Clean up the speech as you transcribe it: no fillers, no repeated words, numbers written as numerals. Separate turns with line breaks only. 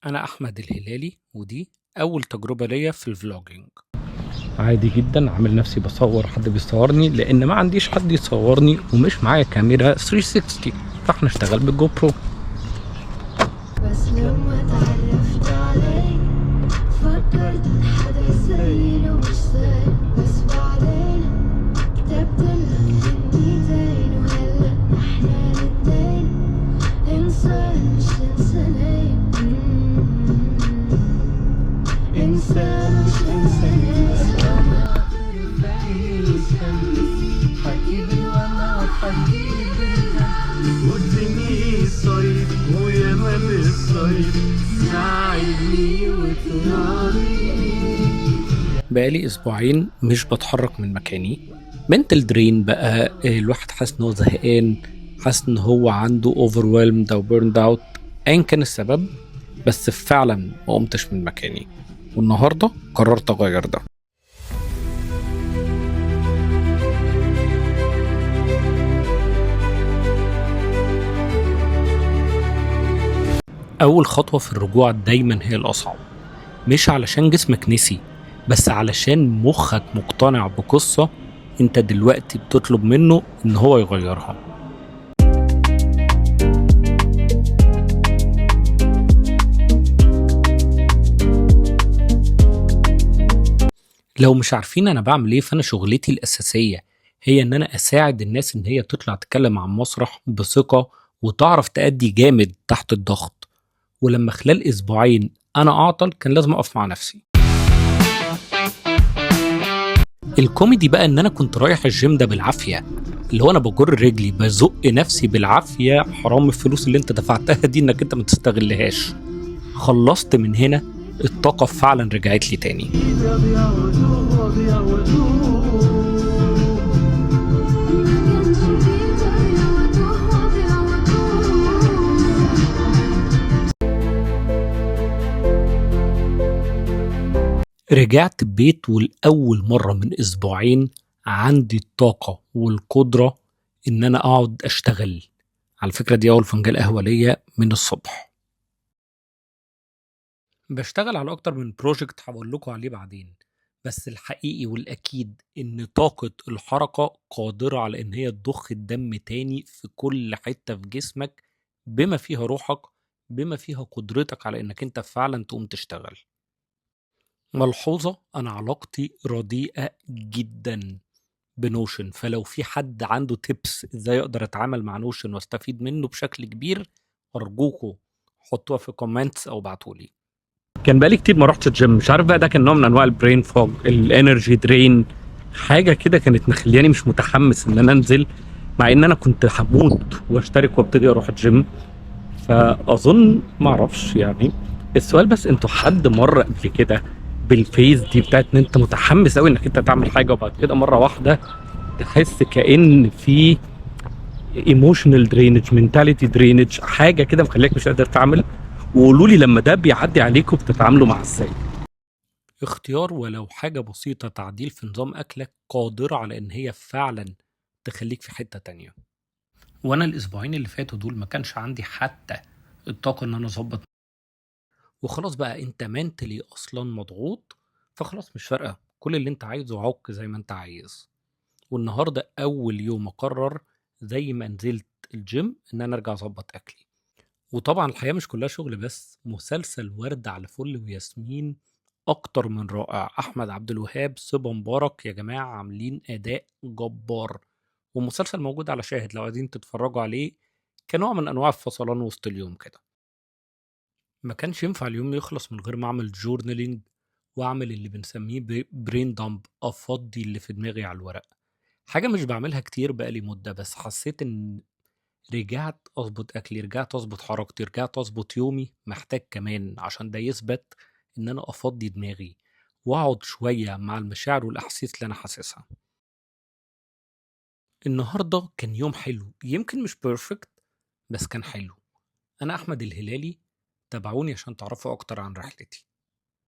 أنا أحمد الهلالي ودي أول تجربة ليا في الفلوجينج.
عادي جدا، عامل نفسي بصور حد بيصورني لان ما عنديش حد يصورني ومش معايا كاميرا 360، فاحنا اشتغل بالجو برو.
بس لما تعرفت عليك فكرت إن حدا زيي ومش زيك، بس بعدين كتبت لك كلمتين وهلا احنا الاتنين انسان مش انسانين. انسان مش انسانين. حكي بالولا وحكي بالهم
والدنيا صيف وياما بالصيف ساعدني وتراضيني.
بقالي أسبوعين مش بتحرك من مكاني، منتل درين بقى. الواحد حاسس إن هو زهقان، حاسس إن هو عنده overwhelmed أو burned out، أيا كان السبب. بس فعلا ما قمتش من مكاني، والنهاردة قررت أغير ده. أول خطوة في الرجوع دايما هي الأصعب، مش علشان جسمك نسي، بس علشان مخك مقتنع بقصة انت دلوقتي بتطلب منه ان هو يغيرها. لو مش عارفين انا بعمل ايه، فانا شغلتي الاساسية هي ان انا اساعد الناس ان هي تطلع تتكلم عن مسرح بثقة وتعرف تأدي جامد تحت الضغط. ولما خلال اسبوعين انا اعطل، كان لازم اقف مع نفسي. الكوميدي بقى ان انا كنت رايح الجيم ده بالعافيه، اللي هو انا بجر رجلي بزق نفسي بالعافيه. حرام الفلوس اللي انت دفعتها دي انك انت ما تستغلهاش. خلصت من هنا، الطاقه فعلا رجعت لي تاني. رجعت البيت والأول مرة من أسبوعين عندي الطاقة والقدرة إن أنا أقعد أشتغل. على فكرة دي أول فنجان قهوة ليا من الصبح. بشتغل على أكتر من بروجكت هقول لكم عليه بعدين، بس الحقيقي والأكيد إن طاقة الحركة قادرة على إن هي تضخ الدم تاني في كل حتة في جسمك، بما فيها روحك، بما فيها قدرتك على إنك أنت فعلا تقوم تشتغل. ملحوظة، أنا علاقتي رديئة جدا بنوشن، فلو في حد عنده تيبس ازاي اقدر اتعامل مع نوشن واستفيد منه بشكل كبير، ارجوكوا حطوها في كومنتس او بعتولي.
كان بقالي كتير ما رحتش الجيم، مش عارف بقى ده كان نوع من انواع البرين فوج، الانرجي درين، حاجه كده كانت مخلياني مش متحمس ان انا انزل، مع ان انا كنت هموت واشترك وابتدي اروح الجيم. فاظن ما اعرفش يعني. السؤال بس، انتوا حد مره قبل كده بالفيز دي بتاعت ان انت متحمس قوي انك انت تعمل حاجه وبعد كده مره واحده تحس كأن في ايموشنال درينج، منتاليتي درينج، حاجه كده مخليك مش قادر تعمل؟ وقولوا لي لما ده بيعدي عليكم بتتعاملوا مع ازاي؟
اختيار ولو حاجة بسيطة، تعديل في نظام اكلك، قادرة على ان هي فعلا تخليك في حتة تانية. وانا الاسبوعين اللي فاتوا دول ما كانش عندي حتى الطاقة ان انا اظبط. وخلاص بقى انت منتلي اصلا مضغوط، فخلاص مش فارقة، كل اللي انت عايزه عك زي ما انت عايز. والنهارده اول يوم اقرر زي ما نزلت الجيم ان انا ارجع اظبط اكلي. وطبعا الحياه مش كلها شغل بس، مسلسل ورد على فل وياسمين اكتر من رائع. احمد عبد الوهاب، صبا مبارك، يا جماعه عاملين اداء جبار. والمسلسل موجود على شاهد لو عايزين تتفرجوا عليه كنوع من انواع الفصلان وسط اليوم كده. ما كانش ينفع اليوم يخلص من غير ما اعمل جورنالينج، واعمل اللي بنسميه برين دامب، افضي اللي في دماغي على الورق. حاجة مش باعملها كتير بقالي مدة، بس حسيت إن رجعت أظبط أكلي، رجعت أظبط حركتي، رجعت أظبط يومي. محتاج كمان عشان ده يثبت إن أنا أفضي دماغي وأقعد شوية مع المشاعر والأحاسيس اللي أنا حاسسها. النهاردة كان يوم حلو، يمكن مش بيرفكت بس كان حلو. أنا أحمد الهلالي، تابعوني عشان تعرفوا أكتر عن رحلتي.